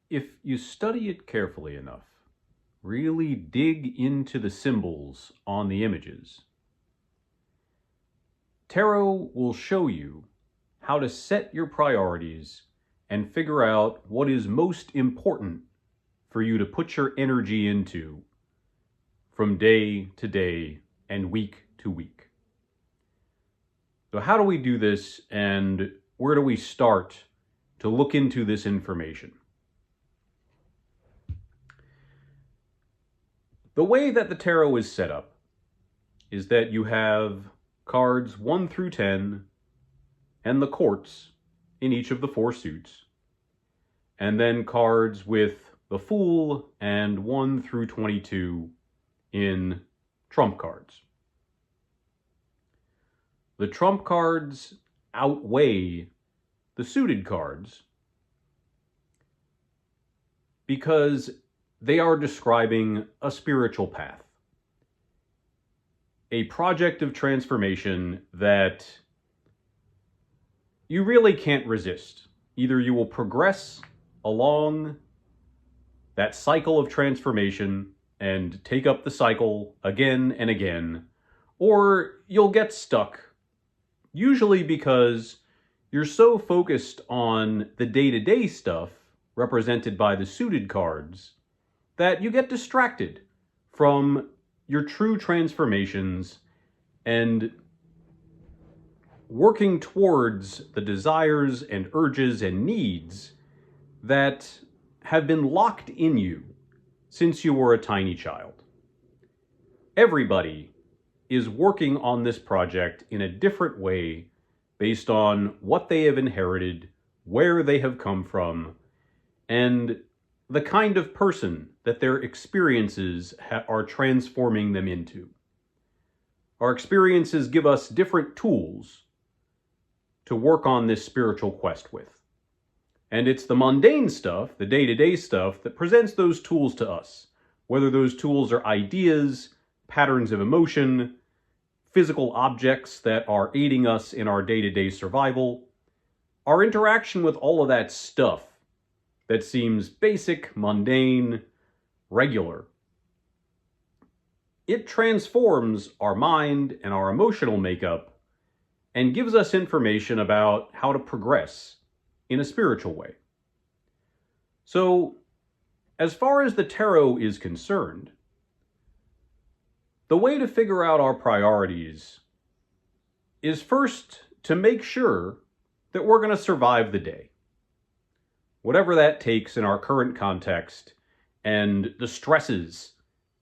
If you study it carefully enough, really dig into the symbols on the images, tarot will show you how to set your priorities and figure out what is most important for you to put your energy into from day to day and week to week. So how do we do this, and where do we start to look into this information? The way that the tarot is set up is that you have cards 1 through 10 and the courts in each of the 4 suits, and then cards with the Fool and 1 through 22 in trump cards. The trump cards outweigh the suited cards because they are describing a spiritual path, a project of transformation that you really can't resist. Either you will progress along that cycle of transformation and take up the cycle again and again, or you'll get stuck, usually because you're so focused on the day-to-day stuff represented by the suited cards that you get distracted from your true transformations and working towards the desires and urges and needs that have been locked in you since you were a tiny child. Everybody is working on this project in a different way based on what they have inherited, where they have come from, and the kind of person that their experiences are transforming them into. Our experiences give us different tools to work on this spiritual quest with. And it's the mundane stuff, the day-to-day stuff, that presents those tools to us. Whether those tools are ideas, patterns of emotion, physical objects that are aiding us in our day-to-day survival, our interaction with all of that stuff that seems basic, mundane, regular. It transforms our mind and our emotional makeup and gives us information about how to progress in a spiritual way. So, as far as the tarot is concerned, the way to figure out our priorities is first to make sure that we're going to survive the day. Whatever that takes in our current context and the stresses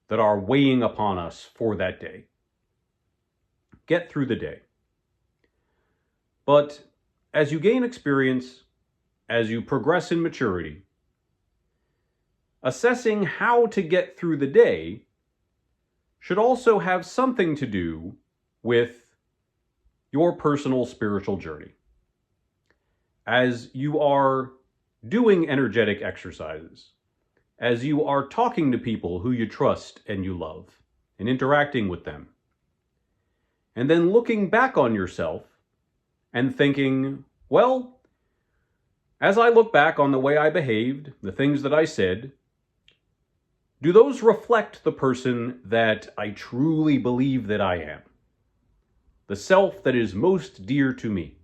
that are weighing upon us for that day. Get through the day. But as you gain experience, as you progress in maturity, assessing how to get through the day should also have something to do with your personal spiritual journey. As you are doing energetic exercises, as you are talking to people who you trust and you love, and interacting with them, and then looking back on yourself and thinking, well, as I look back on the way I behaved, the things that I said, do those reflect the person that I truly believe that I am? The self that is most dear to me?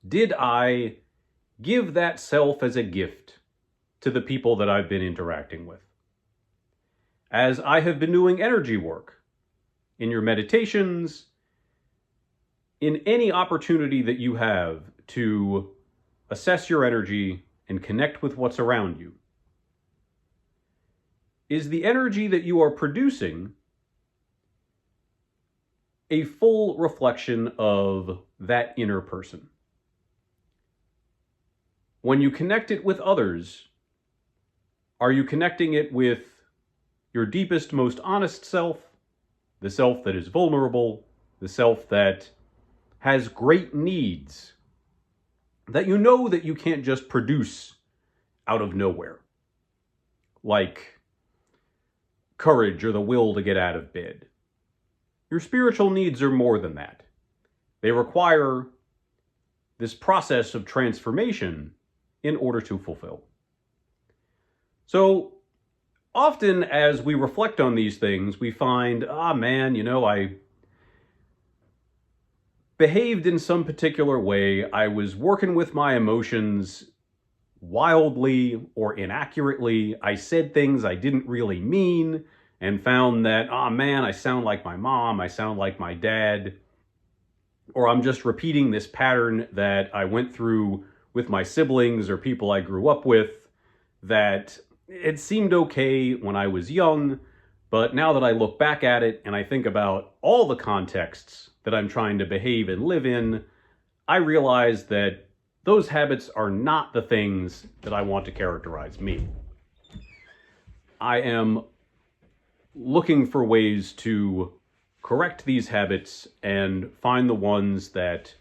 Did I give that self as a gift to the people that I've been interacting with? As I have been doing energy work, in your meditations, in any opportunity that you have to assess your energy and connect with what's around you, is the energy that you are producing a full reflection of that inner person? When you connect it with others, are you connecting it with your deepest, most honest self, the self that is vulnerable, the self that has great needs that you know that you can't just produce out of nowhere, like courage or the will to get out of bed? Your spiritual needs are more than that. They require this process of transformation in order to fulfill. So often as we reflect on these things, we find, man, I behaved in some particular way. I was working with my emotions wildly or inaccurately. I said things I didn't really mean and found that, man, I sound like my mom, I sound like my dad, or I'm just repeating this pattern that I went through with my siblings or people I grew up with, that it seemed okay when I was young, but now that I look back at it and I think about all the contexts that I'm trying to behave and live in, I realize that those habits are not the things that I want to characterize me. I am looking for ways to correct these habits and find the ones that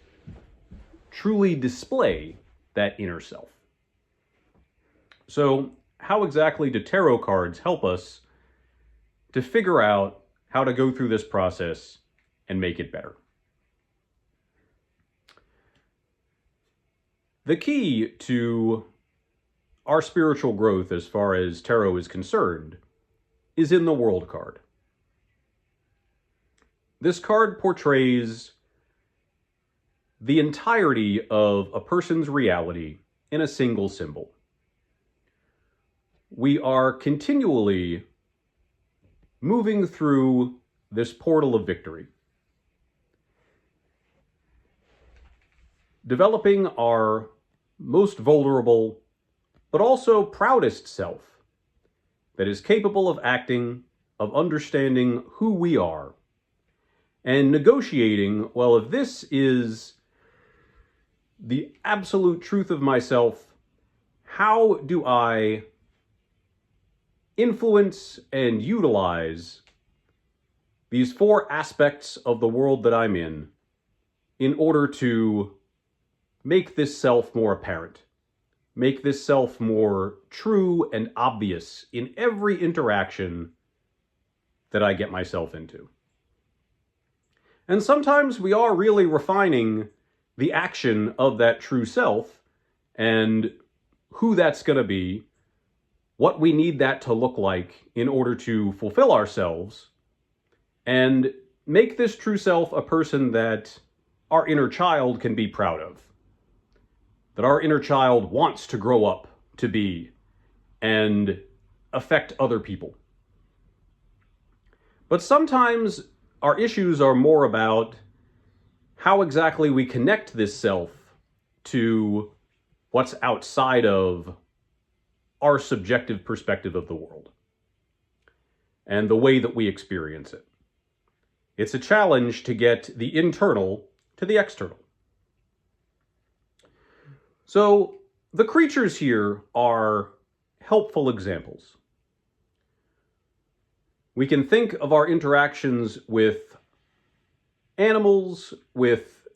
truly display that inner self. So, how exactly do tarot cards help us to figure out how to go through this process and make it better? The key to our spiritual growth as far as tarot is concerned is in the World card. This card portrays the entirety of a person's reality in a single symbol. We are continually moving through this portal of victory, developing our most vulnerable but also proudest self that is capable of acting, of understanding who we are, and negotiating, well, if this is the absolute truth of myself, how do I influence and utilize these four aspects of the world that I'm in order to make this self more apparent, make this self more true and obvious in every interaction that I get myself into. And sometimes we are really refining the action of that true self and who that's going to be, what we need that to look like in order to fulfill ourselves, and make this true self a person that our inner child can be proud of, that our inner child wants to grow up to be and affect other people. But sometimes our issues are more about how exactly we connect this self to what's outside of our subjective perspective of the world and the way that we experience it. It's a challenge to get the internal to the external. So the creatures here are helpful examples. We can think of our interactions with animals, with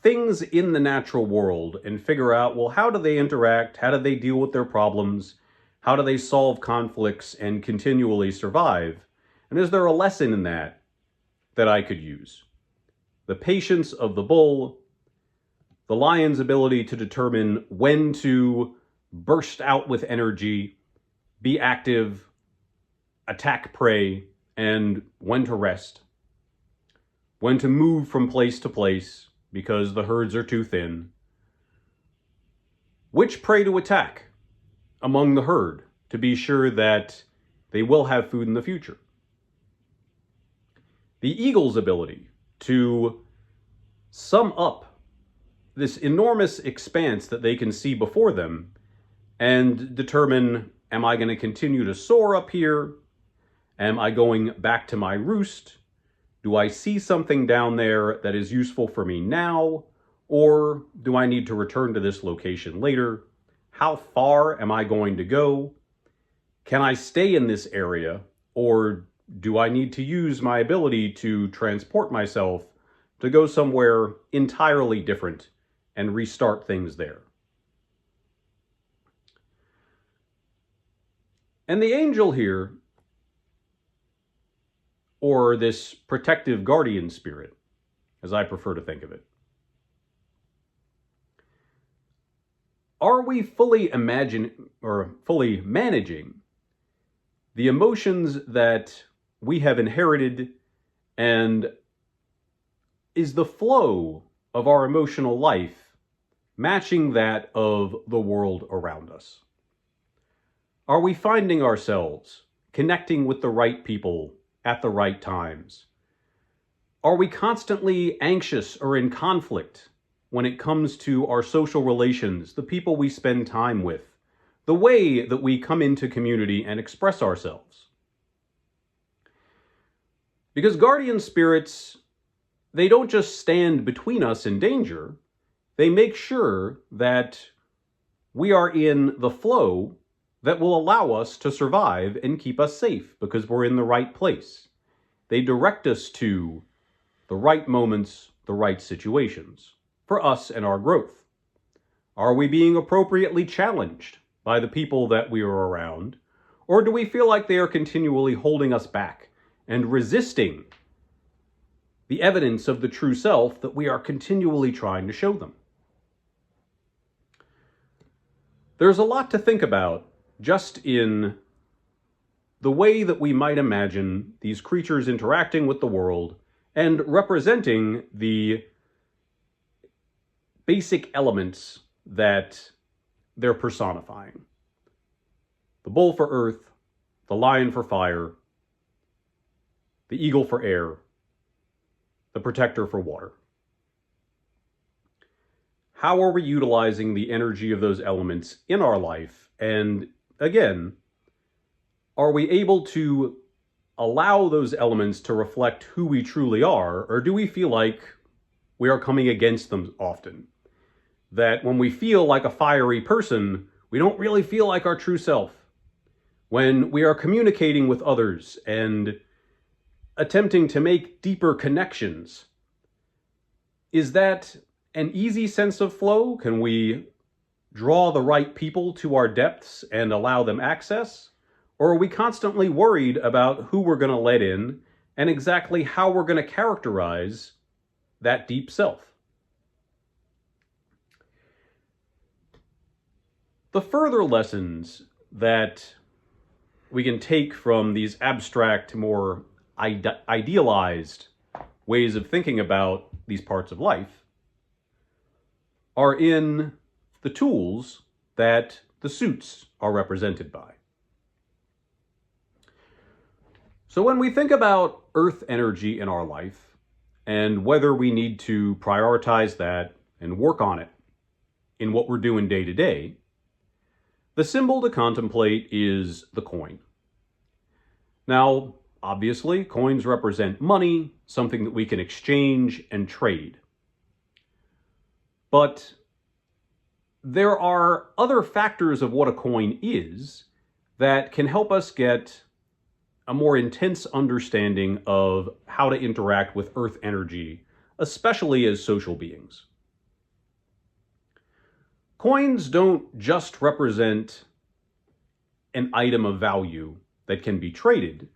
things in the natural world, and figure out, well, how do they interact? How do they deal with their problems? How do they solve conflicts and continually survive? And is there a lesson in that I could use? The patience of the bull, the lion's ability to determine when to burst out with energy, be active, attack prey, and when to rest, when to move from place to place because the herds are too thin, which prey to attack among the herd to be sure that they will have food in the future. The eagle's ability to sum up this enormous expanse that they can see before them and determine, am I going to continue to soar up here? Am I going back to my roost? Do I see something down there that is useful for me now? Or do I need to return to this location later? How far am I going to go? Can I stay in this area? Or do I need to use my ability to transport myself to go somewhere entirely different and restart things there? And the angel here, or this protective guardian spirit, as I prefer to think of it, are we fully managing the emotions that we have inherited, and is the flow of our emotional life matching that of the world around us? Are we finding ourselves connecting with the right people at the right times? Are we constantly anxious or in conflict when it comes to our social relations, the people we spend time with, the way that we come into community and express ourselves? Because guardian spirits, they don't just stand between us and danger, they make sure that we are in the flow that will allow us to survive and keep us safe because we're in the right place. They direct us to the right moments, the right situations for us and our growth. Are we being appropriately challenged by the people that we are around, or do we feel like they are continually holding us back and resisting the evidence of the true self that we are continually trying to show them? There's a lot to think about just in the way that we might imagine these creatures interacting with the world and representing the basic elements that they're personifying. The bull for earth, the lion for fire, the eagle for air, the protector for water. How are we utilizing the energy of those elements in our life? And again, are we able to allow those elements to reflect who we truly are, or do we feel like we are coming against them often? That when we feel like a fiery person, we don't really feel like our true self. When we are communicating with others and attempting to make deeper connections, is that an easy sense of flow? Can we draw the right people to our depths and allow them access? Or are we constantly worried about who we're going to let in and exactly how we're going to characterize that deep self? The further lessons that we can take from these abstract, more idealized ways of thinking about these parts of life are in the tools that the suits are represented by. So when we think about earth energy in our life and whether we need to prioritize that and work on it in what we're doing day to day, the symbol to contemplate is the coin. Now, obviously, coins represent money, something that we can exchange and trade. But there are other factors of what a coin is that can help us get a more intense understanding of how to interact with earth energy, especially as social beings. Coins don't just represent an item of value that can be traded,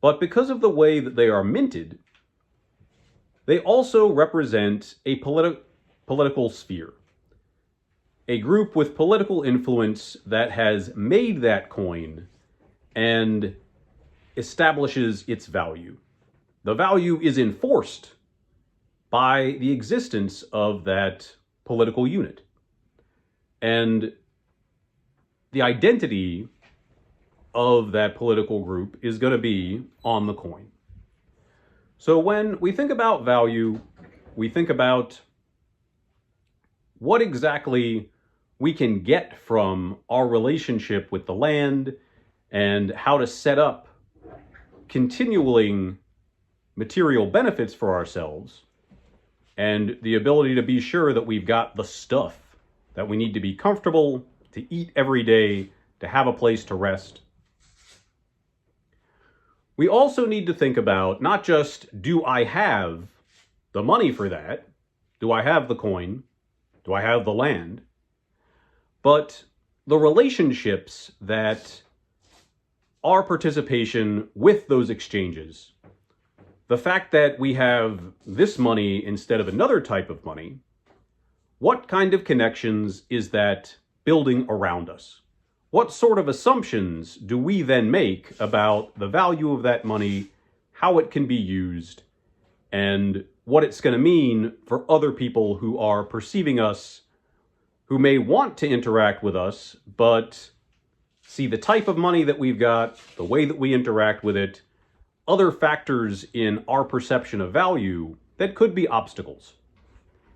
but because of the way that they are minted, they also represent a political sphere, a group with political influence that has made that coin and establishes its value. The value is enforced by the existence of that political unit. And the identity of that political group is going to be on the coin. So when we think about value, we think about what exactly we can get from our relationship with the land and how to set up continuing material benefits for ourselves and the ability to be sure that we've got the stuff that we need to be comfortable, to eat every day, to have a place to rest. We also need to think about not just, do I have the money for that? Do I have the coin? Do I have the land? But the relationships that our participation with those exchanges, the fact that we have this money instead of another type of money, what kind of connections is that building around us? What sort of assumptions do we then make about the value of that money, how it can be used, and what it's going to mean for other people who are perceiving us, who may want to interact with us, but see the type of money that we've got, the way that we interact with it, other factors in our perception of value that could be obstacles.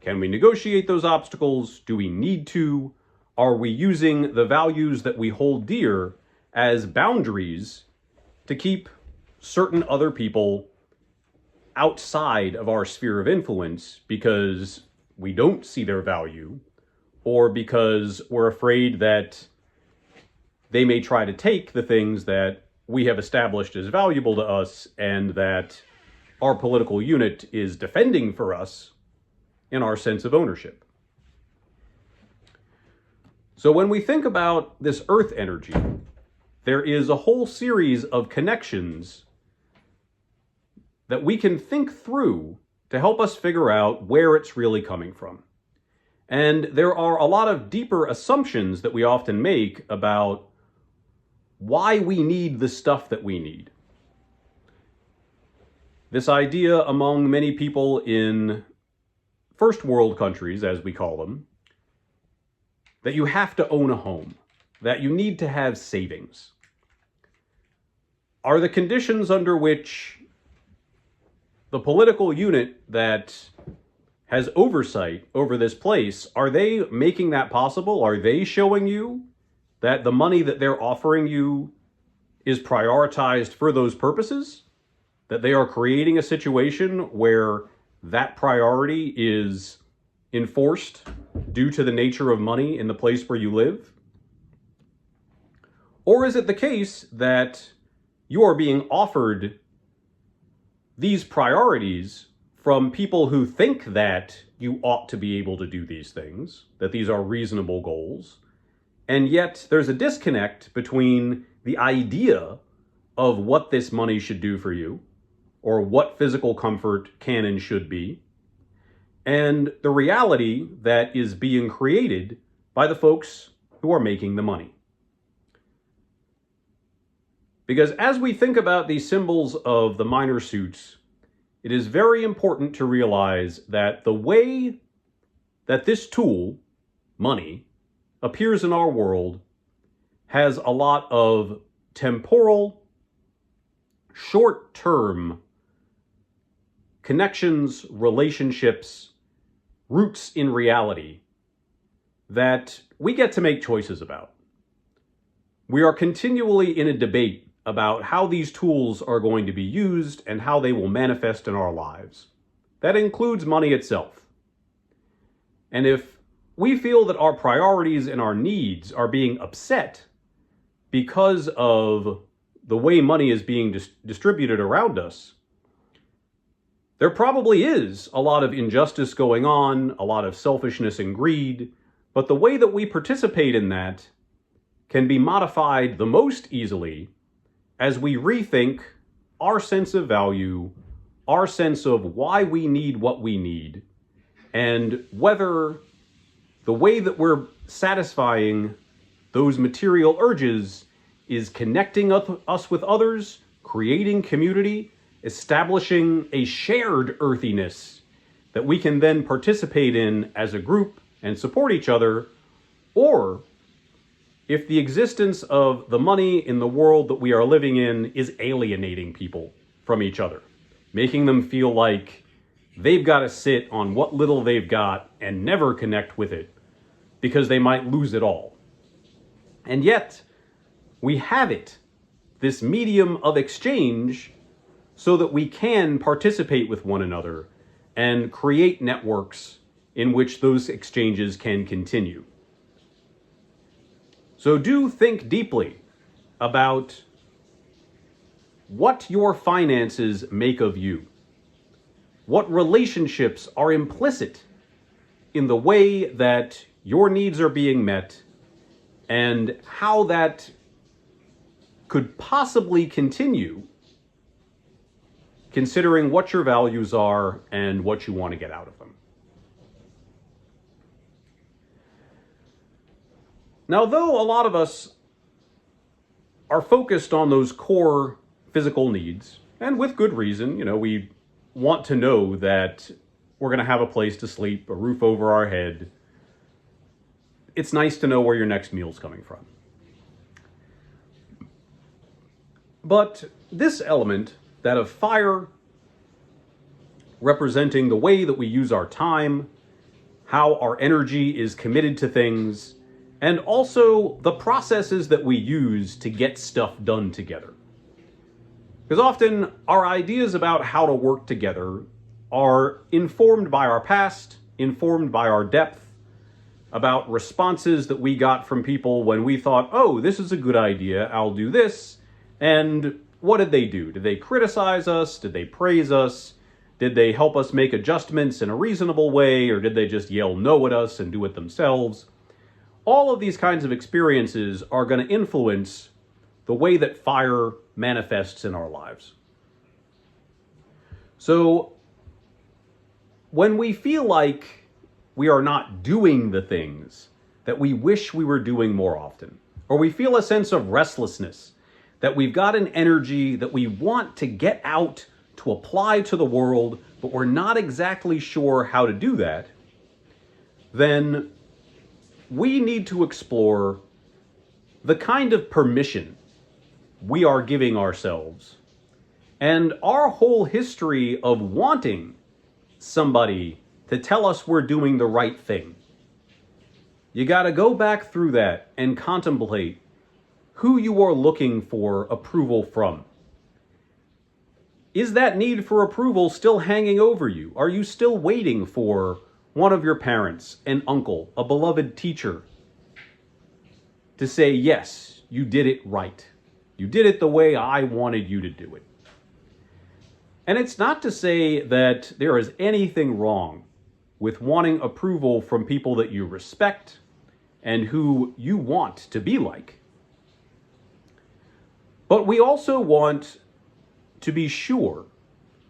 Can we negotiate those obstacles? Do we need to? Are we using the values that we hold dear as boundaries to keep certain other people outside of our sphere of influence because we don't see their value, or because we're afraid that they may try to take the things that we have established as valuable to us and that our political unit is defending for us in our sense of ownership? So when we think about this earth energy, there is a whole series of connections that we can think through to help us figure out where it's really coming from. And there are a lot of deeper assumptions that we often make about why we need the stuff that we need. This idea among many people in first world countries, as we call them, that you have to own a home, that you need to have savings. Are the conditions under which the political unit that has oversight over this place, are they making that possible? Are they showing you that the money that they're offering you is prioritized for those purposes? That they are creating a situation where that priority is enforced due to the nature of money in the place where you live? Or is it the case that you are being offered these priorities from people who think that you ought to be able to do these things, that these are reasonable goals, and yet there's a disconnect between the idea of what this money should do for you, or what physical comfort can and should be, and the reality that is being created by the folks who are making the money. Because as we think about these symbols of the minor suits, it is very important to realize that the way that this tool, money, appears in our world has a lot of temporal, short-term connections, relationships, roots in reality that we get to make choices about. We are continually in a debate about how these tools are going to be used and how they will manifest in our lives. That includes money itself. And if we feel that our priorities and our needs are being upset because of the way money is being distributed around us, there probably is a lot of injustice going on, a lot of selfishness and greed, but the way that we participate in that can be modified the most easily as we rethink our sense of value, our sense of why we need what we need, and whether the way that we're satisfying those material urges is connecting us with others, creating community, establishing a shared earthiness that we can then participate in as a group and support each other, or if the existence of the money in the world that we are living in is alienating people from each other, making them feel like they've got to sit on what little they've got and never connect with it because they might lose it all. And yet, we have it, this medium of exchange, so that we can participate with one another and create networks in which those exchanges can continue. So do think deeply about what your finances make of you. What relationships are implicit in the way that your needs are being met, and how that could possibly continue, considering what your values are and what you want to get out of them. Now, though a lot of us are focused on those core physical needs, and with good reason, we want to know that we're going to have a place to sleep, a roof over our head. It's nice to know where your next meal's coming from. But this element, that of fire, representing the way that we use our time, how our energy is committed to things, and also the processes that we use to get stuff done together. Because often our ideas about how to work together are informed by our past, informed by our depth, about responses that we got from people when we thought, oh, this is a good idea, I'll do this. And what did they do? Did they criticize us? Did they praise us? Did they help us make adjustments in a reasonable way? Or did they just yell no at us and do it themselves? All of these kinds of experiences are going to influence the way that fire manifests in our lives. So when we feel like we are not doing the things that we wish we were doing more often, or we feel a sense of restlessness, that we've got an energy that we want to get out to apply to the world, but we're not exactly sure how to do that, then we need to explore the kind of permission we are giving ourselves and our whole history of wanting somebody to tell us we're doing the right thing. You got to go back through that and contemplate who you are looking for approval from. Is that need for approval still hanging over you? Are you still waiting for one of your parents, an uncle, a beloved teacher, to say, yes, you did it right. You did it the way I wanted you to do it. And it's not to say that there is anything wrong with wanting approval from people that you respect and who you want to be like. But we also want to be sure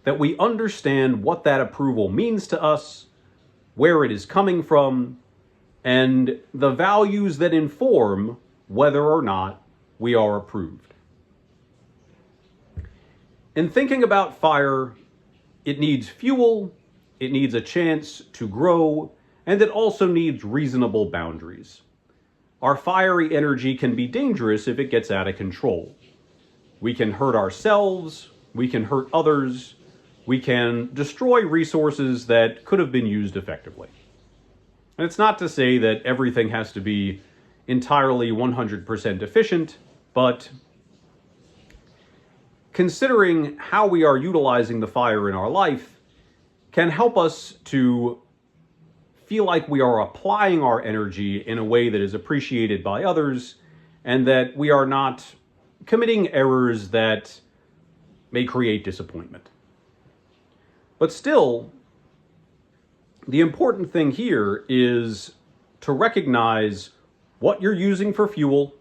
that we understand what that approval means to us, where it is coming from, and the values that inform whether or not we are approved. In thinking about fire, it needs fuel, it needs a chance to grow, and it also needs reasonable boundaries. Our fiery energy can be dangerous if it gets out of control. We can hurt ourselves, we can hurt others, we can destroy resources that could have been used effectively. And it's not to say that everything has to be entirely 100% efficient, but considering how we are utilizing the fire in our life can help us to feel like we are applying our energy in a way that is appreciated by others, and that we are not committing errors that may create disappointment. But still, the important thing here is to recognize what you're using for fuel,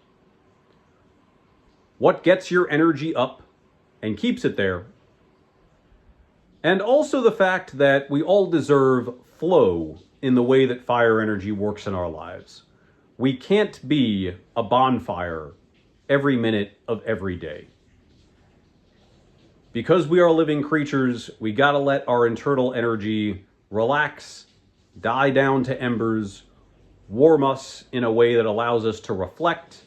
what gets your energy up and keeps it there, and also the fact that we all deserve flow in the way that fire energy works in our lives. We can't be a bonfire every minute of every day. Because we are living creatures, we gotta let our internal energy relax, die down to embers, warm us in a way that allows us to reflect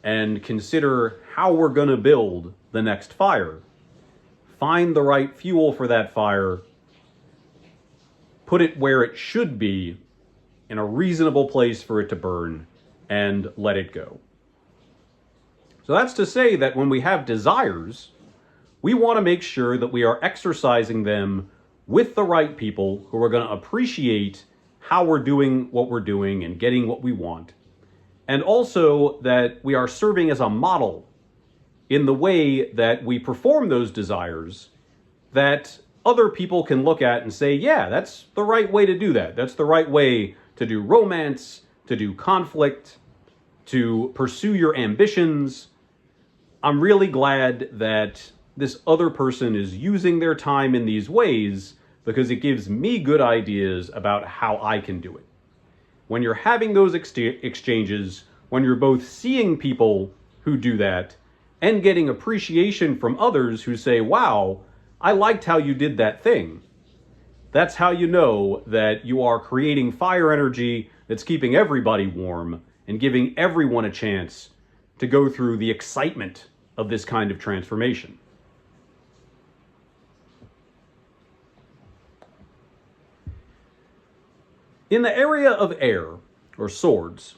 and consider how we're gonna build the next fire. Find the right fuel for that fire, put it where it should be, in a reasonable place for it to burn, and let it go. So that's to say that when we have desires, we want to make sure that we are exercising them with the right people who are going to appreciate how we're doing what we're doing and getting what we want. And also that we are serving as a model in the way that we perform those desires, that other people can look at and say, yeah, that's the right way to do that. That's the right way to do romance, to do conflict, to pursue your ambitions. I'm really glad that this other person is using their time in these ways because it gives me good ideas about how I can do it. When you're having those exchanges, when you're both seeing people who do that and getting appreciation from others who say, wow, I liked how you did that thing. That's how you know that you are creating fire energy that's keeping everybody warm and giving everyone a chance to go through the excitement of this kind of transformation. In the area of air, or swords,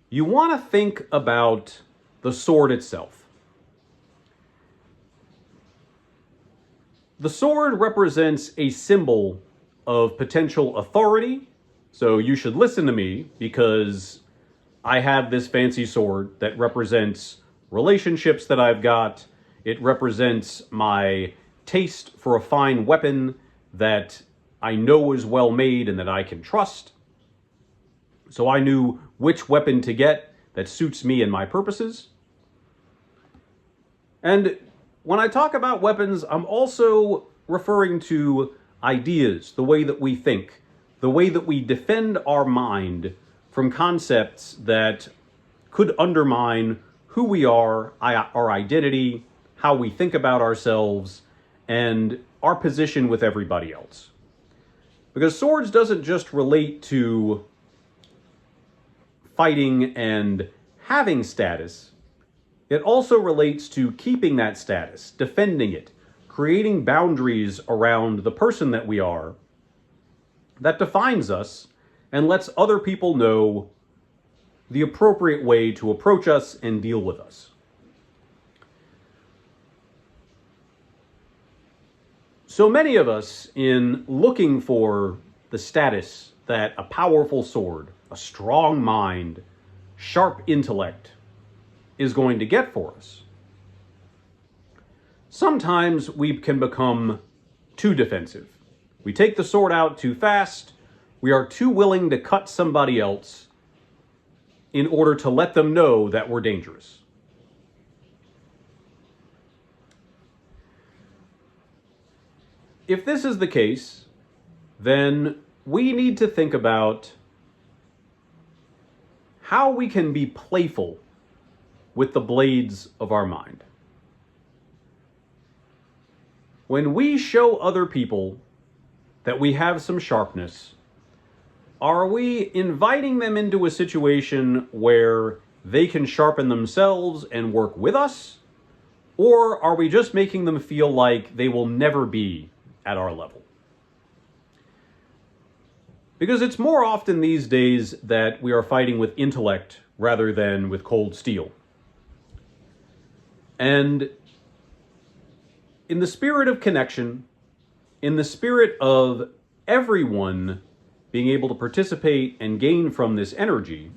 you want to think about the sword itself. The sword represents a symbol of potential authority, so you should listen to me because I have this fancy sword that represents relationships that I've got. It represents my taste for a fine weapon that I know is well made and that I can trust. So I knew which weapon to get that suits me and my purposes. And when I talk about weapons, I'm also referring to ideas, the way that we think, the way that we defend our mind from concepts that could undermine who we are, our identity, how we think about ourselves, and our position with everybody else. Because swords doesn't just relate to fighting and having status. It also relates to keeping that status, defending it, creating boundaries around the person that we are that defines us and lets other people know the appropriate way to approach us and deal with us. So many of us, in looking for the status that a powerful sword, a strong mind, sharp intellect is going to get for us, sometimes we can become too defensive. We take the sword out too fast. We are too willing to cut somebody else in order to let them know that we're dangerous. If this is the case, then we need to think about how we can be playful with the blades of our mind. When we show other people that we have some sharpness, are we inviting them into a situation where they can sharpen themselves and work with us? Or are we just making them feel like they will never be at our level? Because it's more often these days that we are fighting with intellect rather than with cold steel. And in the spirit of connection, in the spirit of everyone being able to participate and gain from this energy,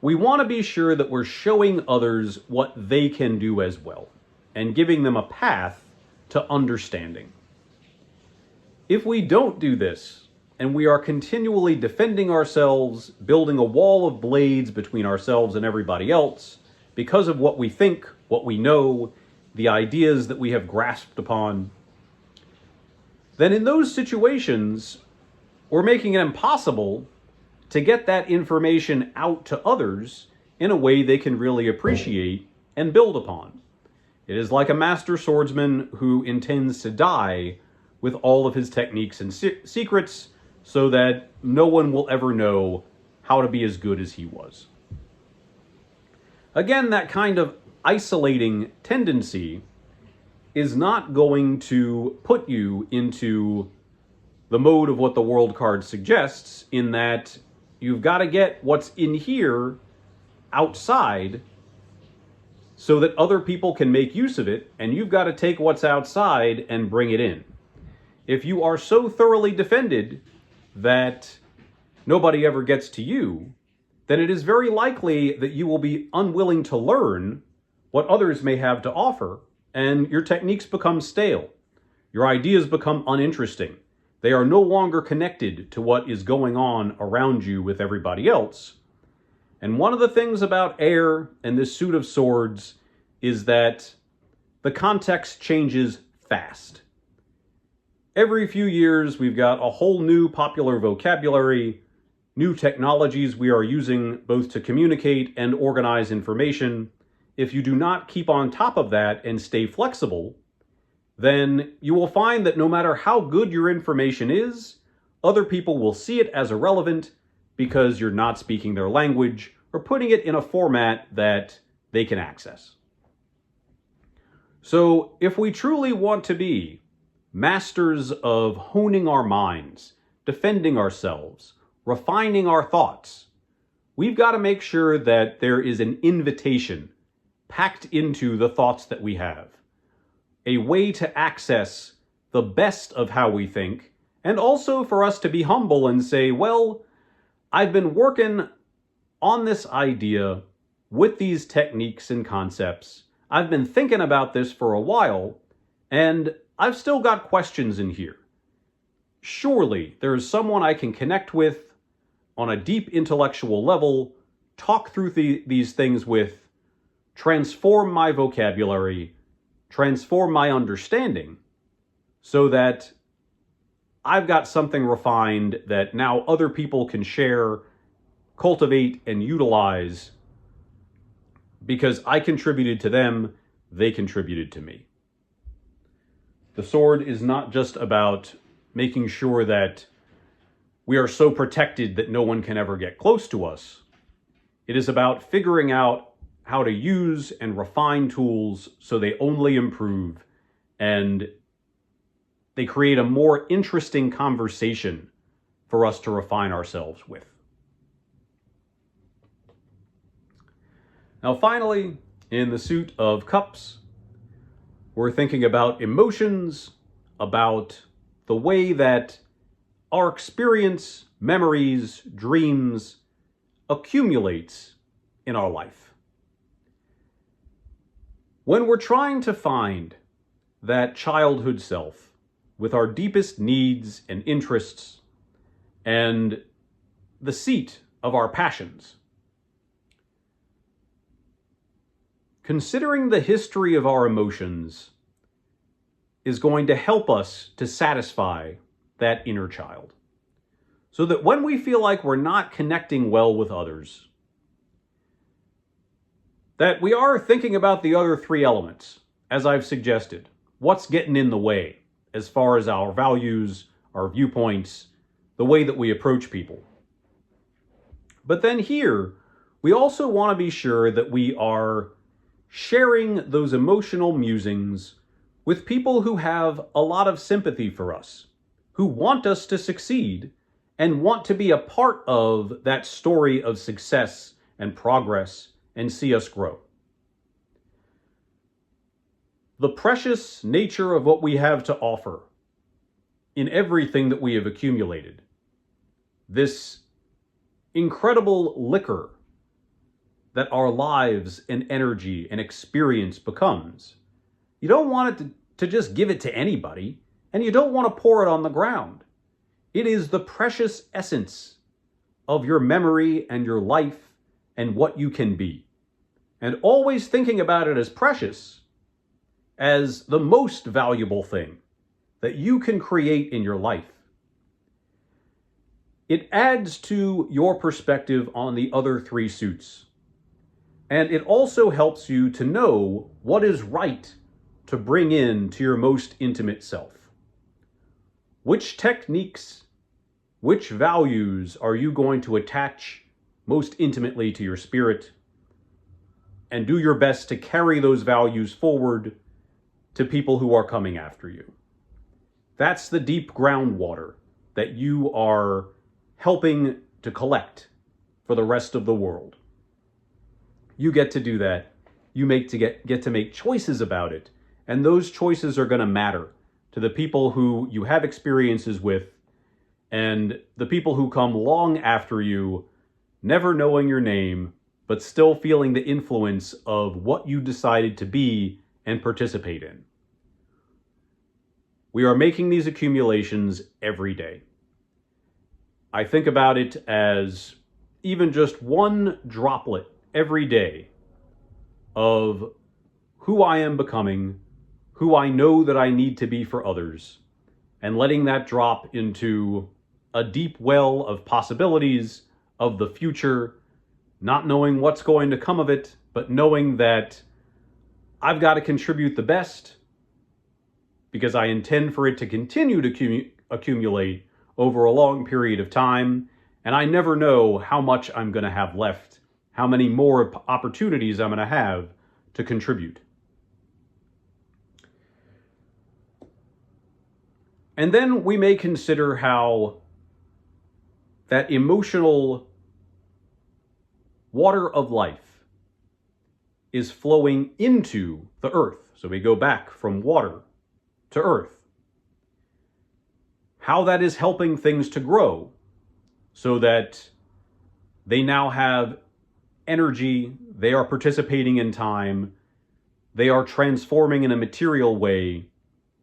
we want to be sure that we're showing others what they can do as well and giving them a path to understanding. If we don't do this, and we are continually defending ourselves, building a wall of blades between ourselves and everybody else, because of what we think, what we know, the ideas that we have grasped upon, then in those situations, we're making it impossible to get that information out to others in a way they can really appreciate and build upon. It is like a master swordsman who intends to die with all of his techniques and secrets so that no one will ever know how to be as good as he was. Again, that kind of isolating tendency is not going to put you into the mode of what the world card suggests, in that you've got to get what's in here outside so that other people can make use of it, and you've got to take what's outside and bring it in. If you are so thoroughly defended that nobody ever gets to you, then it is very likely that you will be unwilling to learn what others may have to offer, and your techniques become stale. Your ideas become uninteresting. They are no longer connected to what is going on around you with everybody else. And one of the things about air and this suit of swords is that the context changes fast. Every few years, we've got a whole new popular vocabulary, new technologies we are using both to communicate and organize information, if you do not keep on top of that and stay flexible, then you will find that no matter how good your information is, other people will see it as irrelevant because you're not speaking their language or putting it in a format that they can access. So if we truly want to be masters of honing our minds, defending ourselves, refining our thoughts, we've got to make sure that there is an invitation packed into the thoughts that we have, a way to access the best of how we think, and also for us to be humble and say, well, I've been working on this idea with these techniques and concepts. I've been thinking about this for a while, and I've still got questions in here. Surely there is someone I can connect with on a deep intellectual level, talk through these things with, transform my vocabulary, transform my understanding, so that I've got something refined that now other people can share, cultivate, and utilize because I contributed to them, they contributed to me. The sword is not just about making sure that we are so protected that no one can ever get close to us. It is about figuring out how to use and refine tools so they only improve and they create a more interesting conversation for us to refine ourselves with. Now, finally, in the suit of cups, we're thinking about emotions, about the way that our experience, memories, dreams accumulates in our life. When we're trying to find that childhood self with our deepest needs and interests and the seat of our passions, considering the history of our emotions is going to help us to satisfy that inner child. So that when we feel like we're not connecting well with others, that we are thinking about the other three elements, as I've suggested. What's getting in the way as far as our values, our viewpoints, the way that we approach people. But then here, we also want to be sure that we are sharing those emotional musings with people who have a lot of sympathy for us, who want us to succeed and want to be a part of that story of success and progress and see us grow. The precious nature of what we have to offer in everything that we have accumulated, this incredible liquor that our lives and energy and experience becomes, you don't want it to just give it to anybody, and you don't want to pour it on the ground. It is the precious essence of your memory and your life and what you can be. And always thinking about it as precious, as the most valuable thing that you can create in your life. It adds to your perspective on the other three suits. And it also helps you to know what is right to bring in to your most intimate self. Which techniques, which values are you going to attach most intimately to your spirit? And do your best to carry those values forward to people who are coming after you. That's the deep groundwater that you are helping to collect for the rest of the world. You get to do that. You get to make choices about it. And those choices are going to matter to the people who you have experiences with and the people who come long after you, never knowing your name, but still feeling the influence of what you decided to be and participate in. We are making these accumulations every day. I think about it as even just one droplet every day of who I am becoming, who I know that I need to be for others, and letting that drop into a deep well of possibilities, of the future, not knowing what's going to come of it, but knowing that I've got to contribute the best because I intend for it to continue to accumulate over a long period of time, and I never know how much I'm going to have left, how many more opportunities I'm going to have to contribute. And then we may consider how that emotional water of life is flowing into the earth. So we go back from water to earth. How that is helping things to grow so that they now have energy, they are participating in time, they are transforming in a material way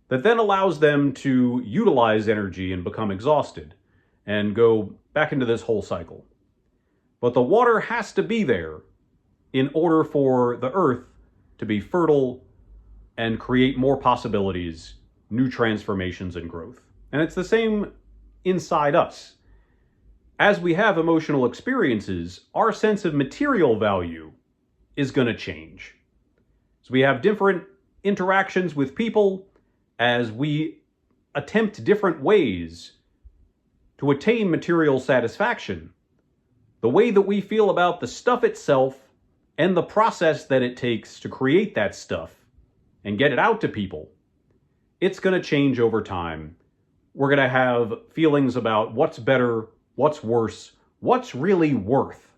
that then allows them to utilize energy and become exhausted and go back into this whole cycle. But the water has to be there in order for the earth to be fertile and create more possibilities, new transformations and growth. And it's the same inside us. As we have emotional experiences, our sense of material value is going to change. So we have different interactions with people as we attempt different ways to attain material satisfaction. The way that we feel about the stuff itself and the process that it takes to create that stuff and get it out to people, it's going to change over time. We're going to have feelings about what's better, what's worse, what's really worth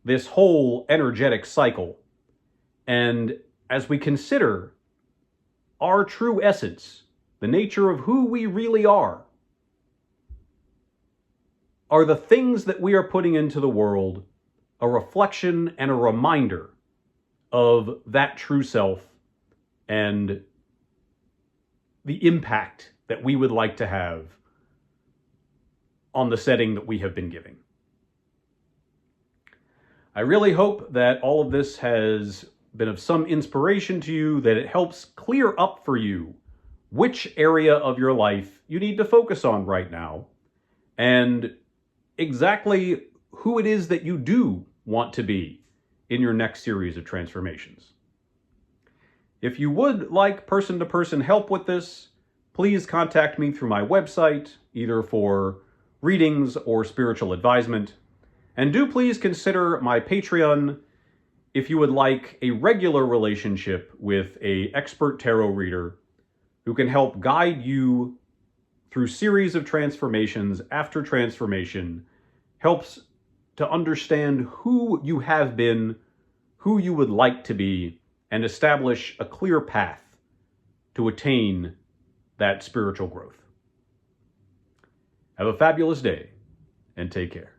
this whole energetic cycle. And as we consider our true essence, the nature of who we really are the things that we are putting into the world a reflection and a reminder of that true self and the impact that we would like to have on the setting that we have been giving. I really hope that all of this has been of some inspiration to you, that it helps clear up for you which area of your life you need to focus on right now, and exactly who it is that you do want to be in your next series of transformations. If you would like person-to-person help with this, please contact me through my website, either for readings or spiritual advisement. And do please consider my Patreon if you would like a regular relationship with an expert tarot reader who can help guide you through series of transformations after transformation, helps to understand who you have been, who you would like to be, and establish a clear path to attain that spiritual growth. Have a fabulous day, and take care.